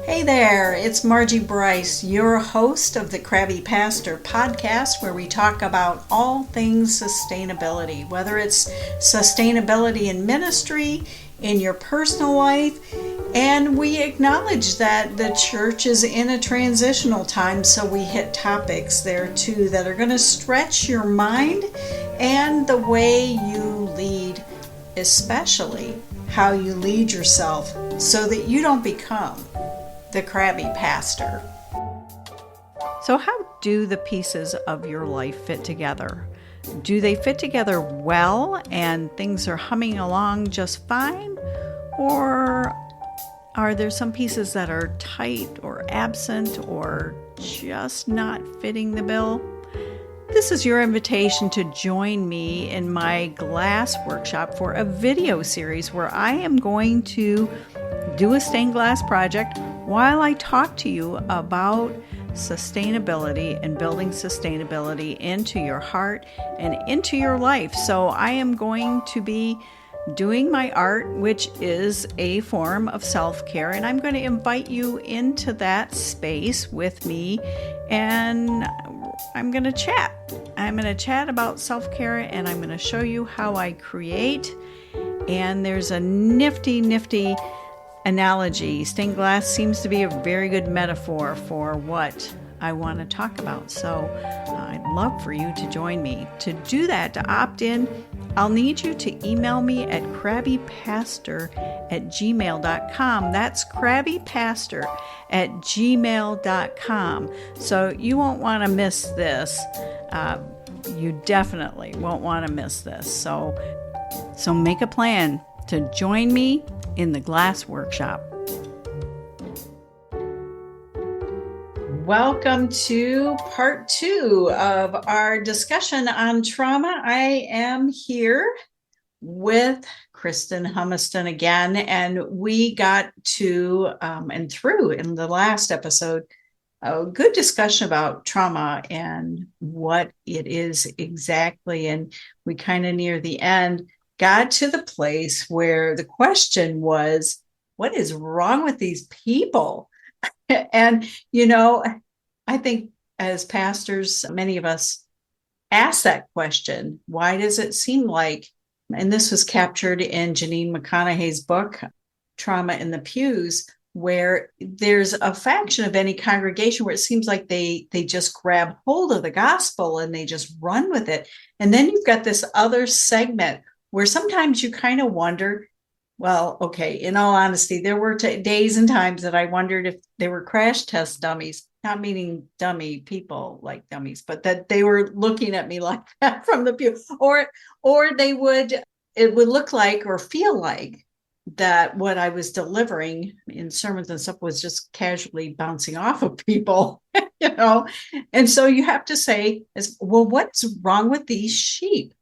Hey there, it's Margie Bryce, your host of the Krabby Pastor podcast, where we talk about all things sustainability, whether it's sustainability in ministry, in your personal life, and we acknowledge that the church is in a transitional time, so we hit topics there too that are going to stretch your mind and the way you lead, especially how you lead yourself so that you don't become the crabby pastor. So how do the pieces of your life fit together? Do they fit together well and things are humming along just fine? Or are there some pieces that are tight or absent or just not fitting the bill? This is your invitation to join me in my glass workshop for a video series where I am going to do a stained glass project while I talk to you about sustainability and building sustainability into your heart and into your life. So I am going to be doing my art, which is a form of self-care, and I'm going to invite you into that space with me, and I'm going to chat. I'm going to chat about self-care, and I'm going to show you how I create. And there's a nifty analogy. Stained glass seems to be a very good metaphor for what I want to talk about. So I'd love for you to join me. To do that, to opt in, I'll need you to email me at krabbypastor@gmail.com. That's krabbypastor@gmail.com. So you won't want to miss this. You definitely won't want to miss this. So make a plan to join me in the glass workshop. Welcome to part 2 of our discussion on trauma. I am here with Kristen Humiston again, and we got to and through in the last episode a good discussion about trauma and what it is exactly. And we kind of near the end got to the place where the question was, what is wrong with these people? And, I think as pastors, many of us ask that question. Why does it seem like, and this was captured in Janine McConaughey's book, Trauma in the Pews, where there's a faction of any congregation where it seems like they just grab hold of the gospel and they just run with it. And then you've got this other segment where sometimes you kind of wonder, well, okay, in all honesty, there were days and times that I wondered if they were crash test dummies, not meaning dummy people like dummies, but that they were looking at me like that from the pew, or it would look like or feel like that what I was delivering in sermons and stuff was just casually bouncing off of people, And so you have to say, well, what's wrong with these sheep?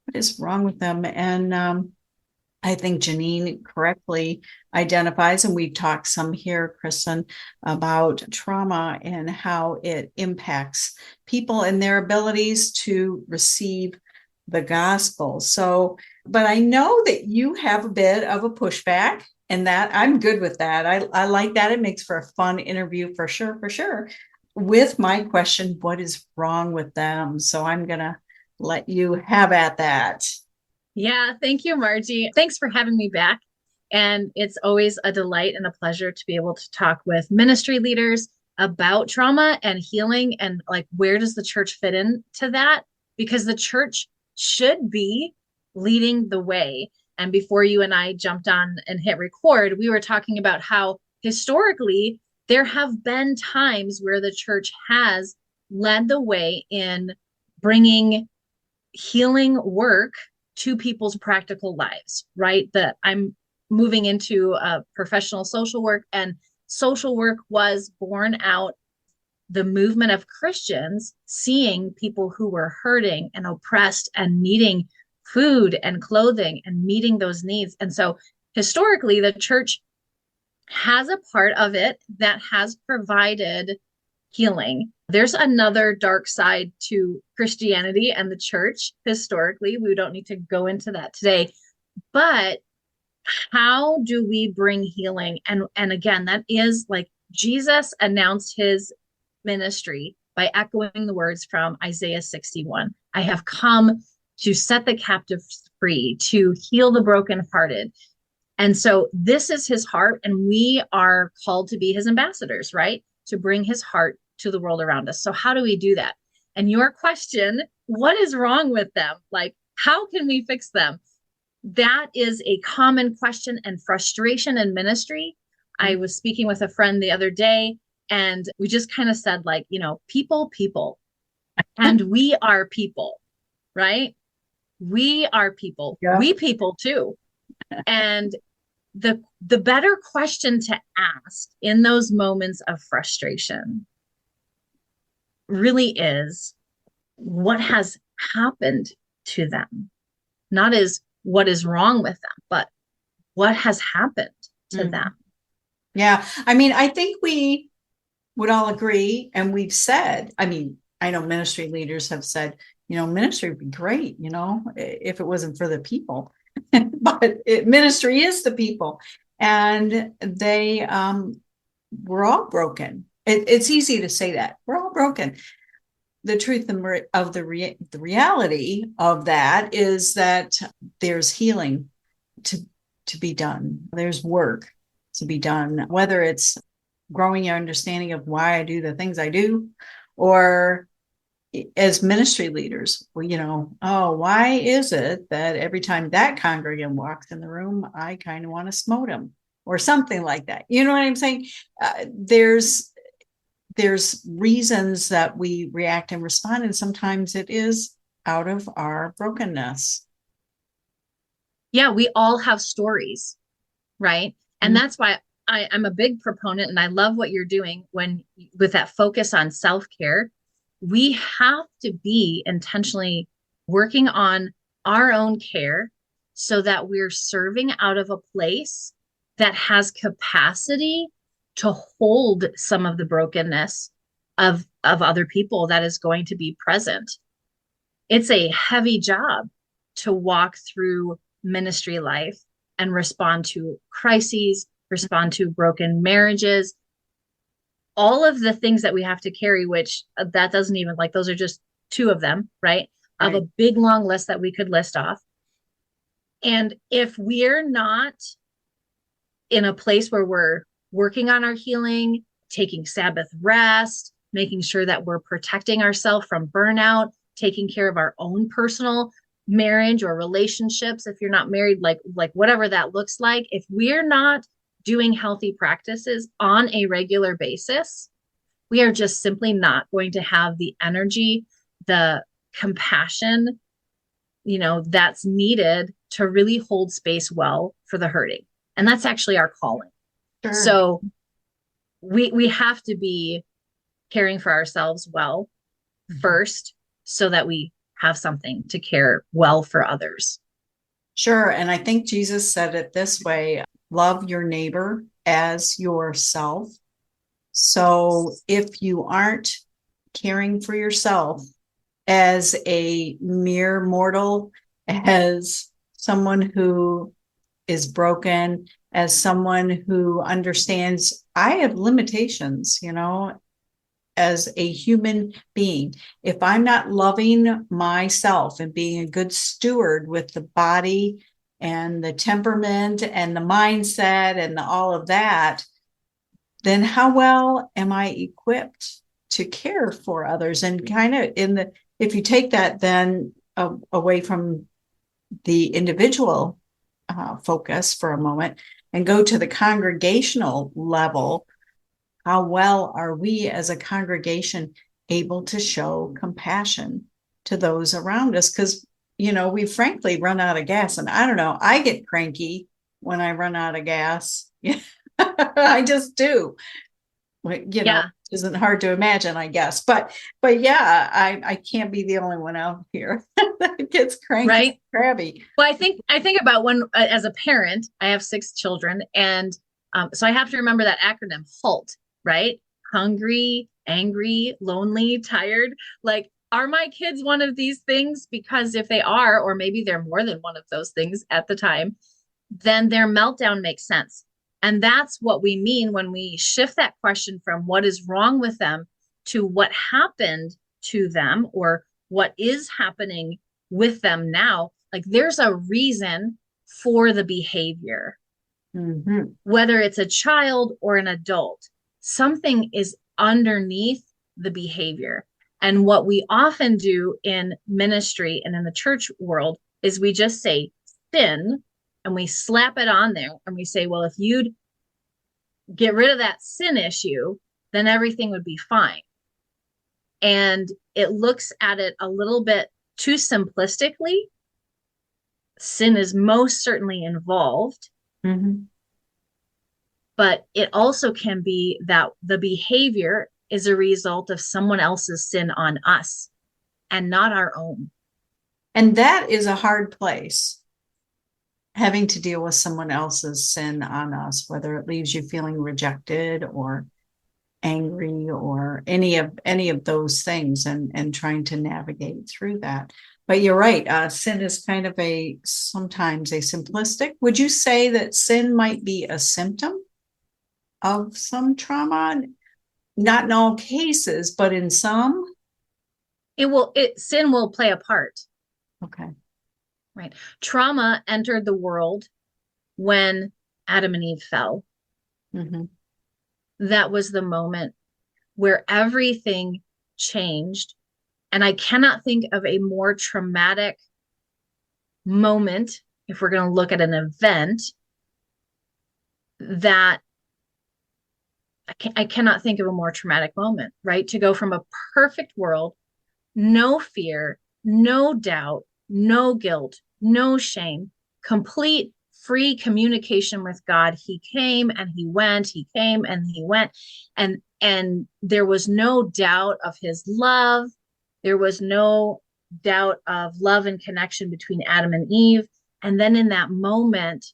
What is wrong with them? And I think Janine correctly identifies, and we've talked some here, Kristen, about trauma and how it impacts people and their abilities to receive the gospel. So, but I know that you have a bit of a pushback, and that I'm good with that. I like that. It makes for a fun interview for sure. With my question, what is wrong with them? So I'm going to let you have at that. Yeah, thank you, Margie. Thanks for having me back. And it's always a delight and a pleasure to be able to talk with ministry leaders about trauma and healing and like, where does the church fit into that? Because the church should be leading the way. And before you and I jumped on and hit record, we were talking about how historically there have been times where the church has led the way in bringing healing work to people's practical lives, right? That I'm moving into professional social work, and social work was born out the movement of Christians seeing people who were hurting and oppressed and needing food and clothing and meeting those needs. And so historically, the church has a part of it that has provided healing. There's another dark side to Christianity and the church historically. We don't need to go into that today. But how do we bring healing? And again, that is like Jesus announced his ministry by echoing the words from Isaiah 61. I have come to set the captives free, to heal the brokenhearted. And so this is his heart, and we are called to be his ambassadors, right? To bring his heart to the world around us. So how do we do that? And your question, what is wrong with them? Like, how can we fix them? That is a common question and frustration in ministry. I was speaking with a friend the other day, and we just kind of said, like, people, and we are people, right? We are people. Yeah. We people too. And the better question to ask in those moments of frustration really is, what has happened to them? Not as what is wrong with them, but what has happened to them. Yeah. I mean, I think we would all agree, and we've said, I mean, I know ministry leaders have said, ministry would be great, if it wasn't for the people. But ministry is the people, and we're all broken. It's easy to say that we're all broken. The truth of the reality of that is that there's healing to be done. There's work to be done, whether it's growing your understanding of why I do the things I do, or as ministry leaders, why is it that every time that congregant walks in the room, I kind of want to smote him or something like that? You know what I'm saying? There's reasons that we react and respond, and sometimes it is out of our brokenness. Yeah, we all have stories, right? And that's why I'm a big proponent, and I love what you're doing with that focus on self-care. We have to be intentionally working on our own care so that we're serving out of a place that has capacity to hold some of the brokenness of other people that is going to be present. It's a heavy job to walk through ministry life and respond to crises, respond to broken marriages, all of the things that we have to carry, which that doesn't even, like, those are just two of them, right? Of a big long list that we could list off. And if we're not in a place where we're working on our healing, taking Sabbath rest, making sure that we're protecting ourselves from burnout, taking care of our own personal marriage or relationships, if you're not married, like whatever that looks like, if we're not doing healthy practices on a regular basis, we are just simply not going to have the energy, the compassion, that's needed to really hold space well for the hurting. And that's actually our calling. Sure. So we have to be caring for ourselves well first, so that we have something to care well for others. Sure. And I think Jesus said it this way: love your neighbor as yourself. So if you aren't caring for yourself as a mere mortal, as someone who is broken, as someone who understands I have limitations, as a human being, if I'm not loving myself and being a good steward with the body and the temperament and the mindset and all of that, then how well am I equipped to care for others? And kind of if you take that then away from the individual focus for a moment and go to the congregational level, how well are we as a congregation able to show compassion to those around us? Because, we frankly run out of gas. And I don't know, I get cranky when I run out of gas. I just do. Isn't hard to imagine, I guess. But yeah, I can't be the only one out here that gets cranky, right? Crabby. Well, I think about when, as a parent, I have 6 children, and so I have to remember that acronym HALT, right? Hungry, angry, lonely, tired. Like, are my kids one of these things? Because if they are, or maybe they're more than one of those things at the time, then their meltdown makes sense. And that's what we mean when we shift that question from what is wrong with them to what happened to them or what is happening with them now. Like there's a reason for the behavior, whether it's a child or an adult, something is underneath the behavior. And what we often do in ministry and in the church world is we just say sin and we slap it on there and we say, well, if you'd get rid of that sin issue, then everything would be fine. And it looks at it a little bit too simplistically. Sin is most certainly involved. But it also can be that the behavior is a result of someone else's sin on us and not our own. And that is a hard place, having to deal with someone else's sin on us, whether it leaves you feeling rejected or angry or any of those things, and trying to navigate through that. But you're right, sin is kind of sometimes a simplistic. Would you say that sin might be a symptom of some trauma? Not in all cases, but in some. Sin will play a part. Okay. Right. Trauma entered the world when Adam and Eve fell. That was the moment where everything changed. And I cannot think of a more traumatic moment, if we're going to look at an event, that I cannot think of a more traumatic moment, right? To go from a perfect world, no fear, no doubt, no guilt, no shame, complete free communication with God. He came and he went, he came and he went. And there was no doubt of his love. There was no doubt of love and connection between Adam and Eve. And then in that moment,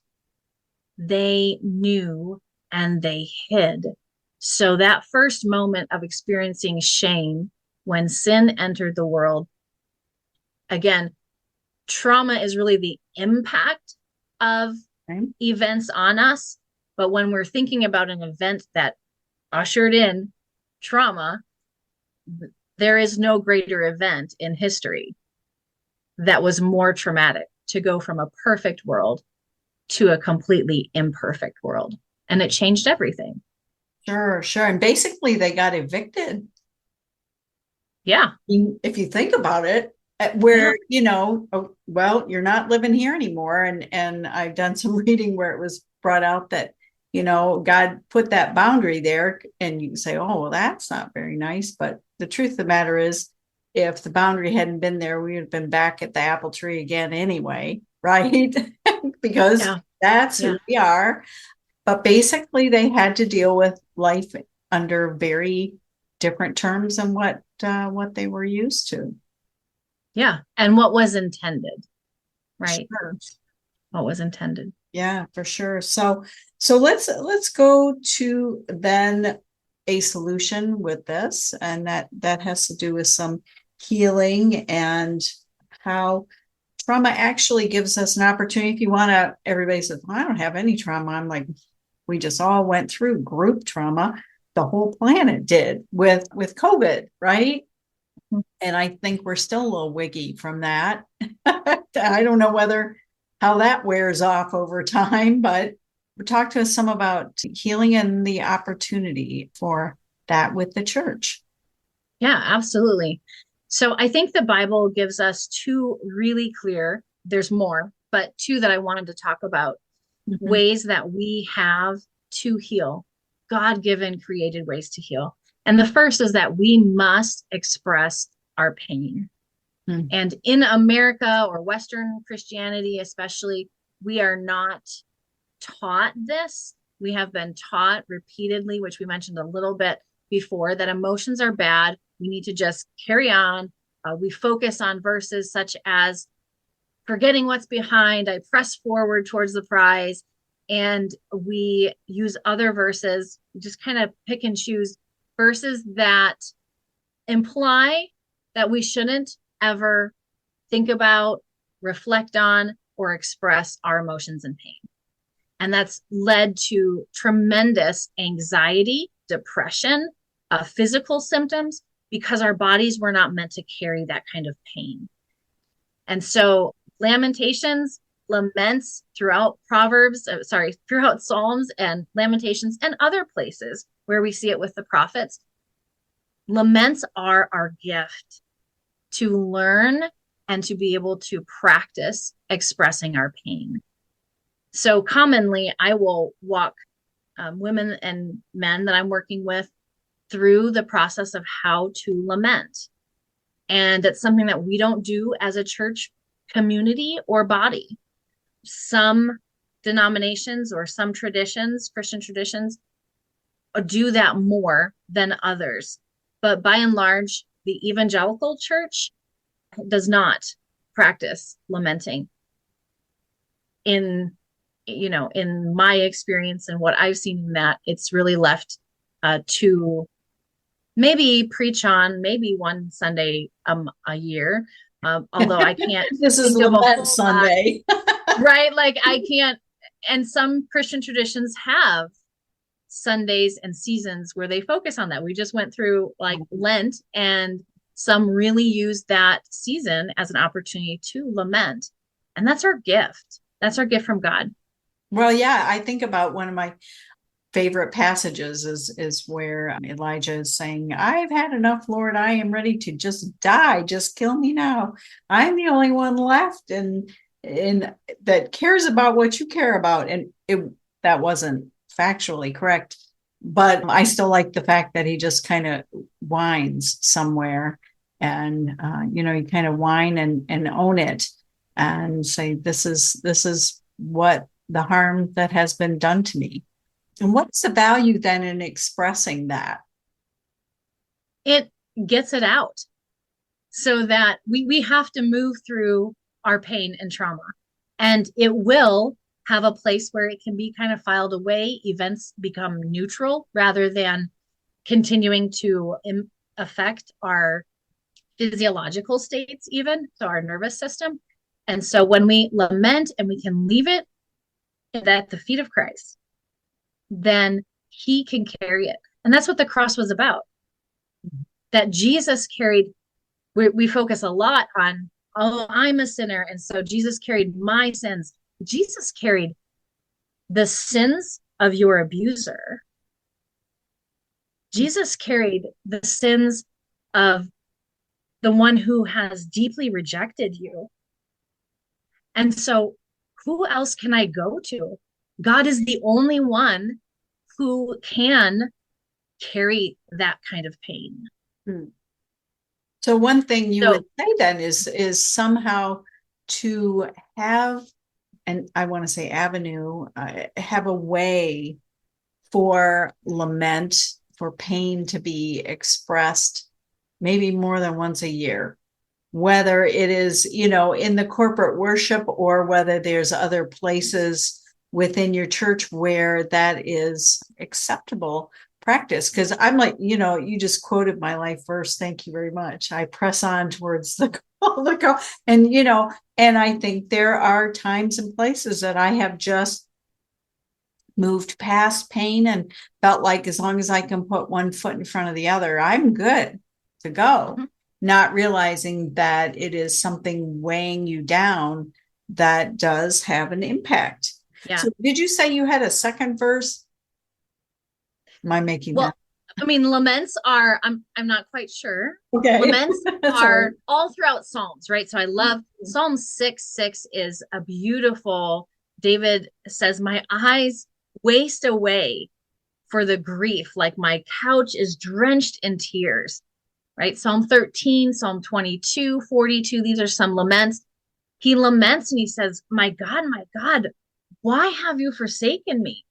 they knew and they hid. So that first moment of experiencing shame when sin entered the world, again, trauma is really the impact of events on us. But when we're thinking about an event that ushered in trauma, there is no greater event in history that was more traumatic, to go from a perfect world to a completely imperfect world. And it changed everything. Sure. And basically they got evicted. Yeah. If you think about it, where, oh, well, you're not living here anymore. And I've done some reading where it was brought out that, God put that boundary there, and you can say, oh, well, that's not very nice. But the truth of the matter is, if the boundary hadn't been there, we would have been back at the apple tree again anyway, right? Because that's who we are. But basically, they had to deal with life under very different terms than what they were used to. Yeah, and what was intended, right? Sure. What was intended. Yeah, for sure. So let's go to then a solution with this, and that has to do with some healing and how trauma actually gives us an opportunity. If you want to, everybody says, well, I don't have any trauma. I'm like, we just all went through group trauma. The whole planet did with COVID, right? And I think we're still a little wiggy from that. I don't know how that wears off over time, but talk to us some about healing and the opportunity for that with the church. Yeah, absolutely. So I think the Bible gives us two really clear, there's more, but two that I wanted to talk about, ways that we have to heal, God-given created ways to heal. And the first is that we must express our pain. And in America, or Western Christianity especially, we are not taught this. We have been taught repeatedly, which we mentioned a little bit before, that emotions are bad. We need to just carry on. We focus on verses such as, forgetting what's behind, I press forward towards the prize. And we use other verses, just kind of pick and choose verses that imply that we shouldn't ever think about, reflect on, or express our emotions and pain. And that's led to tremendous anxiety, depression, physical symptoms, because our bodies were not meant to carry that kind of pain. And so lamentations, laments throughout throughout Psalms and Lamentations and other places where we see it with the prophets, laments are our gift to learn and to be able to practice expressing our pain. So commonly, I will walk women and men that I'm working with through the process of how to lament. And it's something that we don't do as a church community or body. Some denominations or some traditions, Christian traditions, do that more than others. But by and large, the evangelical church does not practice lamenting. In my experience and what I've seen in that, it's really left to maybe preach on maybe one Sunday a year. Although I can't This is think of a Lament whole Sunday. lot, right? Like I can't, and some Christian traditions have Sundays and seasons where they focus on that. We just went through like Lent, and some really use that season as an opportunity to lament. And that's our gift. That's our gift from God. Well, yeah, I think about one of my favorite passages is where Elijah is saying, I've had enough, Lord. I am ready to just die. Just kill me now. I'm the only one left and that cares about what you care about. And that wasn't factually correct, but I still like the fact that he just kind of whines somewhere and you kind of whine and own it and say, this is what the harm that has been done to me. And what's the value then in expressing that? It gets it out so that we have to move through our pain and trauma. And it will have a place where it can be kind of filed away. Events become neutral rather than continuing to affect our physiological states, even so our nervous system. And so when we lament and we can leave it at the feet of Christ, then he can carry it. And that's what the cross was about. That Jesus carried, we focus a lot on, oh, I'm a sinner. And so Jesus carried my sins. Jesus carried the sins of your abuser. Jesus carried the sins of the one who has deeply rejected you. And so who else can I go to? God is the only one who can carry that kind of pain. So one thing you would say then is somehow to have, and I want to say avenue, have a way for lament, for pain to be expressed maybe more than once a year, whether it is, in the corporate worship or whether there's other places within your church where that is acceptable practice. Because I'm like, you just quoted my life verse. Thank you very much. I press on towards the goal. And, and I think there are times and places that I have just moved past pain and felt like as long as I can put one foot in front of the other, I'm good to go. Mm-hmm. Not realizing that it is something weighing you down that does have an impact. Yeah. So did you say you had a second verse? Am I making that? I mean, laments are, I'm not quite sure. Okay. Laments are all throughout Psalms, right? So I love Psalm 6:6 is a beautiful, David says, my eyes waste away for the grief, like my couch is drenched in tears, right? Psalm 13, Psalm 22, 42, these are some laments. He laments and he says, my God, why have you forsaken me?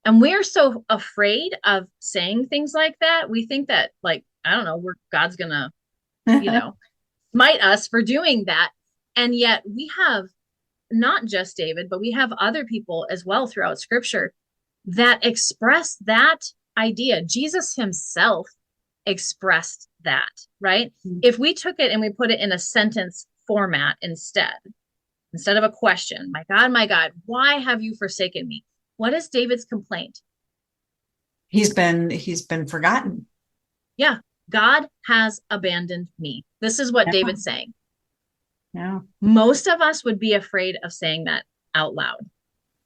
And we're so afraid of saying things like that. We think that, like, I don't know, God's gonna, smite us for doing that. And yet we have not just David, but we have other people as well throughout scripture that express that idea. Jesus himself expressed that, right? Mm-hmm. If we took it and we put it in a sentence format instead of a question, my God, why have you forsaken me? What is David's complaint? He's been forgotten. Yeah, God has abandoned me. This is what Yeah. David's saying. Yeah. Most of us would be afraid of saying that out loud.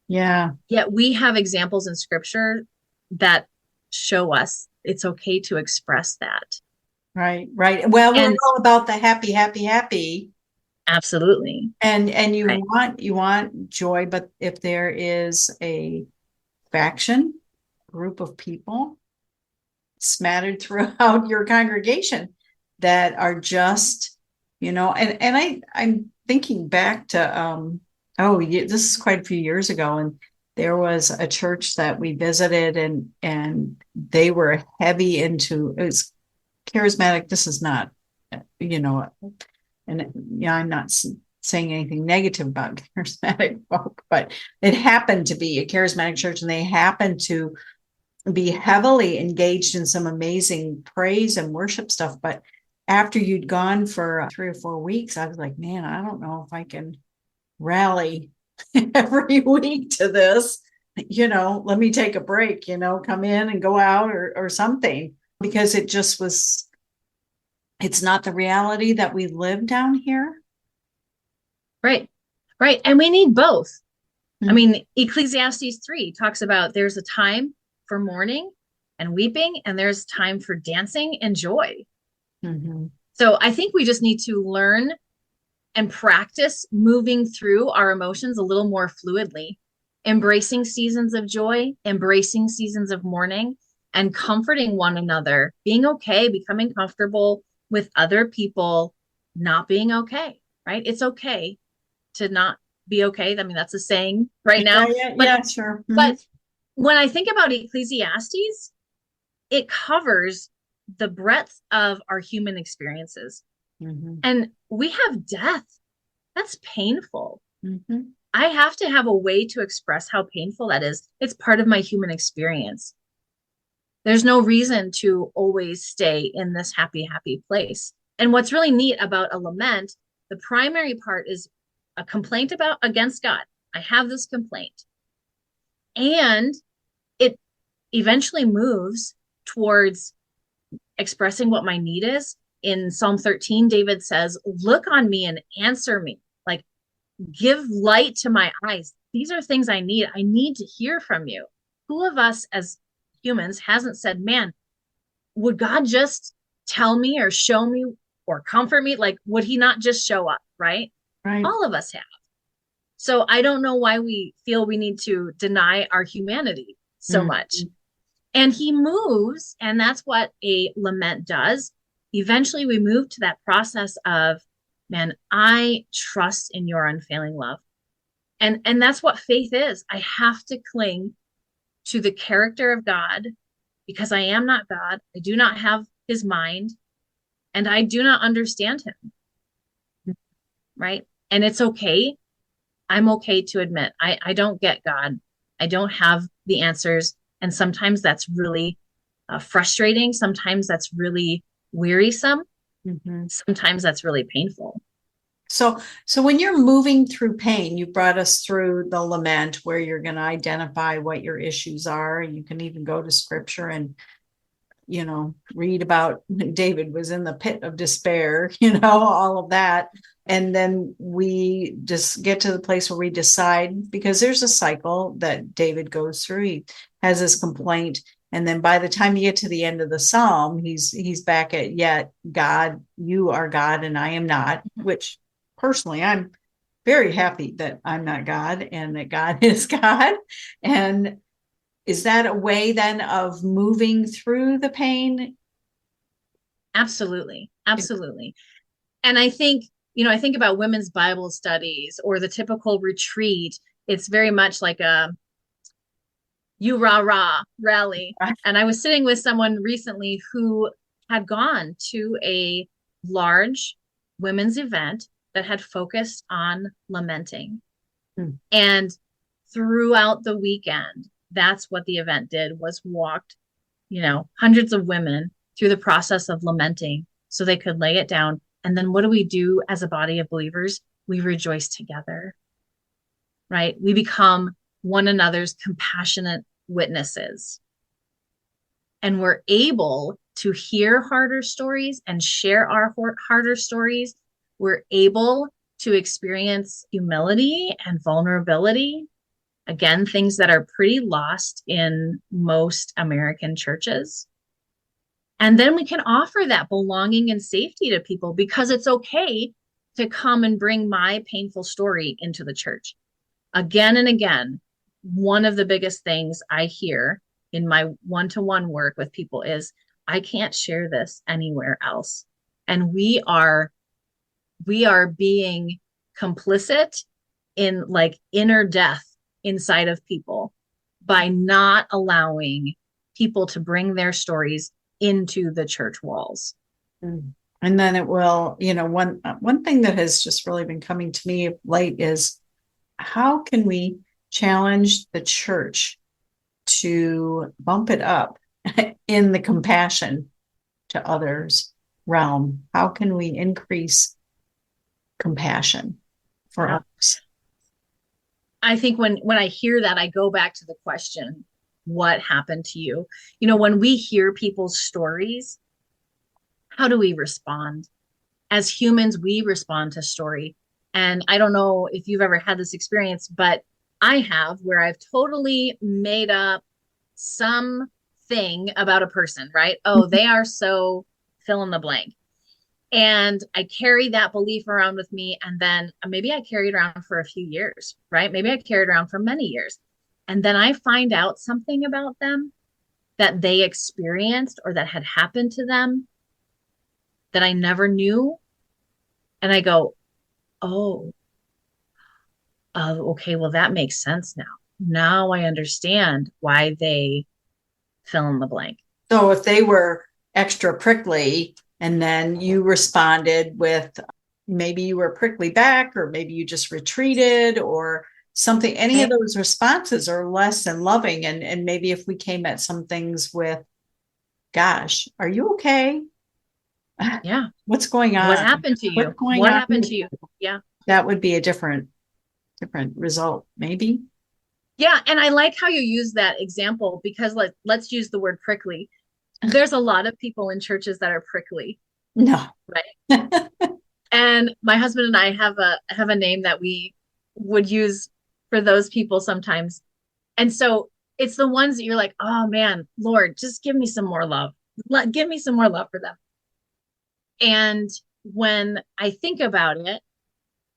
Yeah. Yet we have examples in scripture that show us it's okay to express that. Right. Right. Well, we're And all about the happy, happy, happy. absolutely. And you Right. want joy, but if there is a faction, group of people smattered throughout your congregation that are just, I'm thinking back to this is quite a few years ago, and there was a church that we visited, and they were heavy into, it was charismatic. This is not, and I'm not saying anything negative about charismatic folk, but it happened to be a charismatic church, and they happened to be heavily engaged in some amazing praise and worship stuff. But after you'd gone for 3 or 4 weeks, I was like, man, I don't know if I can rally every week to this. Let me take a break, come in and go out or something, because it just was, it's not the reality that we live down here. Right. Right. And we need both. Mm-hmm. I mean, Ecclesiastes 3 talks about there's a time for mourning and weeping, and there's time for dancing and joy. Mm-hmm. So I think we just need to learn and practice moving through our emotions a little more fluidly, embracing seasons of joy, embracing seasons of mourning, and comforting one another, being okay, becoming comfortable with other people not being okay, right? It's okay to not be okay. I mean, that's a saying right now. Yeah, sure. Mm-hmm. But when I think about Ecclesiastes, it covers the breadth of our human experiences. Mm-hmm. And we have death. That's painful. Mm-hmm. I have to have a way to express how painful that is. It's part of my human experience. There's no reason to always stay in this happy, happy place. And what's really neat about a lament, the primary part is a complaint against God. I have this complaint. And it eventually moves towards expressing what my need is. In Psalm 13, David says, look on me and answer me. Like, give light to my eyes. These are things I need. I need to hear from you. Who of us as humans hasn't said, man, would God just tell me or show me or comfort me? Like, would he not just show up? Right? Right. All of us have. So I don't know why we feel we need to deny our humanity so much. And he moves, and that's what a lament does. Eventually we move to that process of, man, I trust in your unfailing love. And that's what faith is. I have to cling to the character of God, because I am not God. I do not have his mind, and I do not understand him. Right? And it's okay. I'm okay to admit I don't get God. I don't have the answers. And sometimes that's really frustrating. Sometimes that's really wearisome. Mm-hmm. Sometimes that's really painful. So when you're moving through pain, you brought us through the lament, where you're going to identify what your issues are. You can even go to scripture and, read about David was in the pit of despair, all of that. And then we just get to the place where we decide, because there's a cycle that David goes through. He has his complaint. And then by the time you get to the end of the psalm, he's back at, yet God, you are God and I am not, which personally, I'm very happy that I'm not God and that God is God. And is that a way then of moving through the pain? Absolutely. Absolutely. And I think, I think about women's Bible studies or the typical retreat. It's very much like a you rah rah rally. And I was sitting with someone recently who had gone to a large women's event that had focused on lamenting. And throughout the weekend, that's what the event did, was walked, hundreds of women through the process of lamenting so they could lay it down. And then what do we do as a body of believers? We rejoice together, right? We become one another's compassionate witnesses. And we're able to hear harder stories and share our harder stories. We're able to experience humility and vulnerability. Again, things that are pretty lost in most American churches. And then we can offer that belonging and safety to people, because it's okay to come and bring my painful story into the church. Again and again, one of the biggest things I hear in my one-to-one work with people is, I can't share this anywhere else. And we are being complicit in like inner death inside of people by not allowing people to bring their stories into the church walls. And then it will, one thing that has just really been coming to me of late is, how can we challenge the church to bump it up in the compassion to others realm? How can we increase compassion for others? I think when I hear that, I go back to the question, what happened to you? When we hear people's stories, how do we respond? As humans, we respond to story. And I don't know if you've ever had this experience, but I have, where I've totally made up something about a person, right? Oh, they are so fill in the blank. And I carry that belief around with me. And then maybe I carry it around for a few years, right? Maybe I carried it around for many years. And then I find out something about them that they experienced or that had happened to them that I never knew. And I go, oh, okay, well, that makes sense now. Now I understand why they fill in the blank. So if they were extra prickly and then you responded with, maybe you were prickly back, or maybe you just retreated or something, any of those responses are less than loving. And maybe if we came at some things with, gosh, are you okay? Yeah. What's going on? What happened to you? What happened to you? Yeah. That would be a different result, maybe. Yeah. And I like how you use that example, because let's use the word prickly. There's a lot of people in churches that are prickly. No. Right. And my husband and I have a name that we would use for those people sometimes. And so it's the ones that you're like, oh man, Lord, just give me some more love. Give me some more love for them. And when I think about it,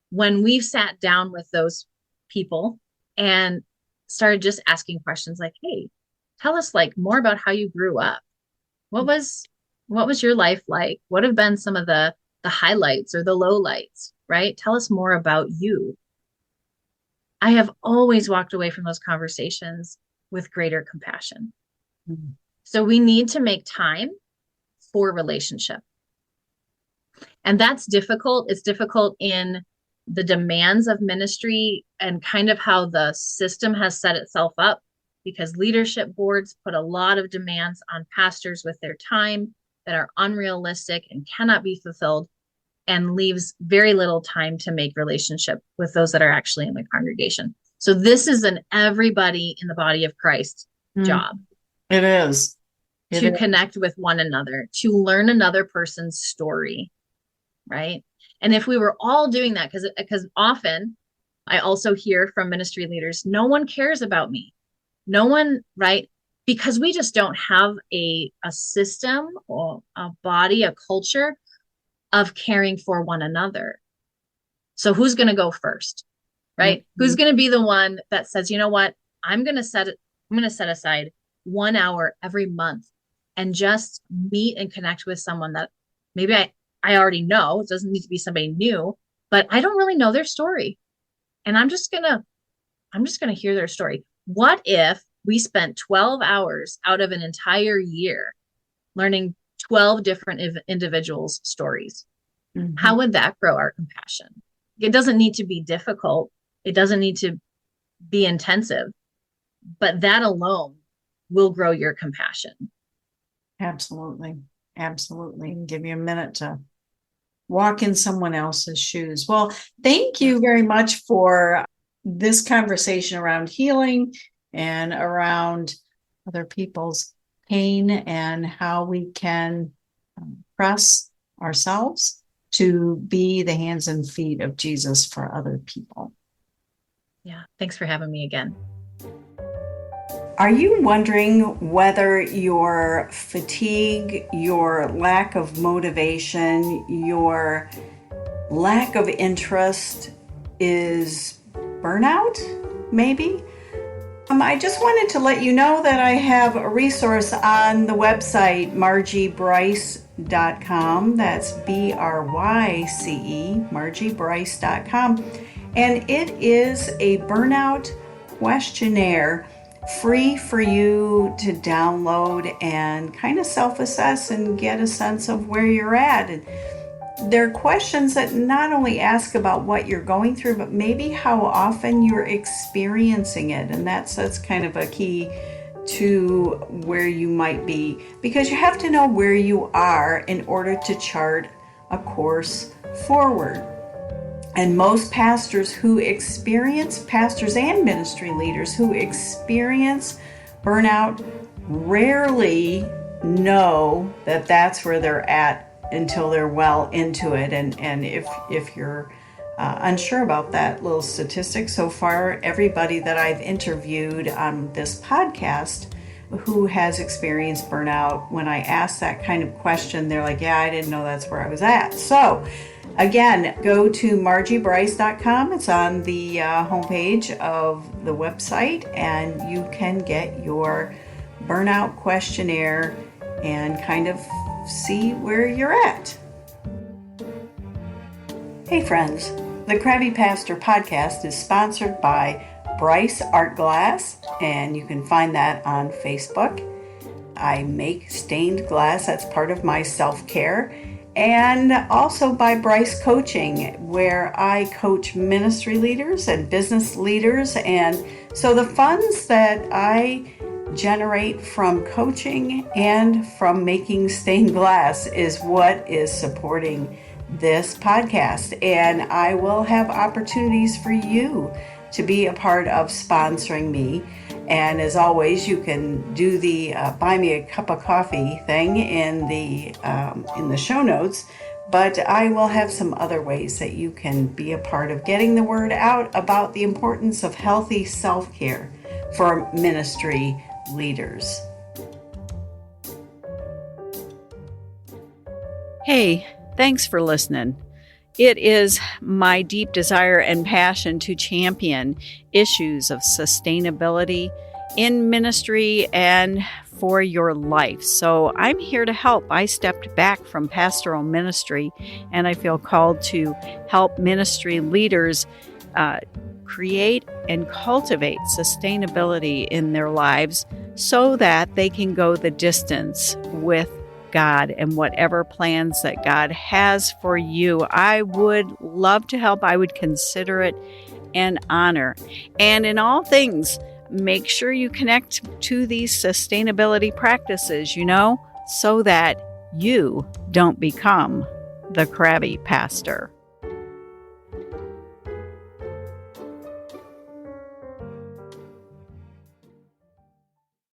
when we've sat down with those people and started just asking questions like, hey, tell us like more about how you grew up. What was your life like? What have been some of the highlights or the lowlights, right? Tell us more about you. I have always walked away from those conversations with greater compassion. Mm-hmm. So we need to make time for relationship. And that's difficult. It's difficult in the demands of ministry and kind of how the system has set itself up, because leadership boards put a lot of demands on pastors with their time that are unrealistic and cannot be fulfilled, and leaves very little time to make relationship with those that are actually in the congregation. So this is an everybody in the body of Christ job. It is. To connect with one another, to learn another person's story, right? And if we were all doing that, because often I also hear from ministry leaders, no one cares about me. No one, right? Because we just don't have a system or a body, a culture of caring for one another. So who's going to go first, right? Mm-hmm. Who's going to be the one that says, you know what, I'm going to set aside 1 hour every month and just meet and connect with someone that maybe I already know. It doesn't need to be somebody new, but I don't really know their story. And I'm just going to hear their story. What if we spent 12 hours out of an entire year learning 12 different individuals' stories? Mm-hmm. How would that grow our compassion? It doesn't need to be difficult. It doesn't need to be intensive, but that alone will grow your compassion. Absolutely. Absolutely. And give you a minute to walk in someone else's shoes. Well, thank you very much for this conversation around healing and around other people's pain and how we can press ourselves to be the hands and feet of Jesus for other people. Yeah, thanks for having me again. Are you wondering whether your fatigue, your lack of motivation, your lack of interest is burnout, maybe? I just wanted to let you know that I have a resource on the website, margiebryce.com. That's BRYCE, margiebryce.com. And it is a burnout questionnaire free for you to download and kind of self-assess and get a sense of where you're at. And there are questions that not only ask about what you're going through, but maybe how often you're experiencing it. And that's kind of a key to where you might be, because you have to know where you are in order to chart a course forward. And most pastors and ministry leaders who experience burnout rarely know that that's where they're at until they're well into it. And if you're unsure about that little statistic, so far everybody that I've interviewed on this podcast who has experienced burnout, when I ask that kind of question, they're like, yeah, I didn't know that's where I was at. So again, go to margiebryce.com. It's on the homepage of the website, and you can get your burnout questionnaire and kind of see where you're at. Hey friends, the Crabby Pastor podcast is sponsored by Bryce Art Glass, and you can find that on Facebook. I make stained glass, that's part of my self-care. And also by Bryce Coaching, where I coach ministry leaders and business leaders. And so the funds that I generate from coaching and from making stained glass is what is supporting this podcast. And I will have opportunities for you to be a part of sponsoring me. And as always, you can do the buy me a cup of coffee thing in the show notes. But I will have some other ways that you can be a part of getting the word out about the importance of healthy self-care for ministry leaders. Hey, thanks for listening. It is my deep desire and passion to champion issues of sustainability in ministry and for your life. So I'm here to help. I stepped back from pastoral ministry, and I feel called to help ministry leaders create and cultivate sustainability in their lives so that they can go the distance with God and whatever plans that God has for you. I would love to help. I would consider it an honor. And in all things, make sure you connect to these sustainability practices, so that you don't become the crabby pastor.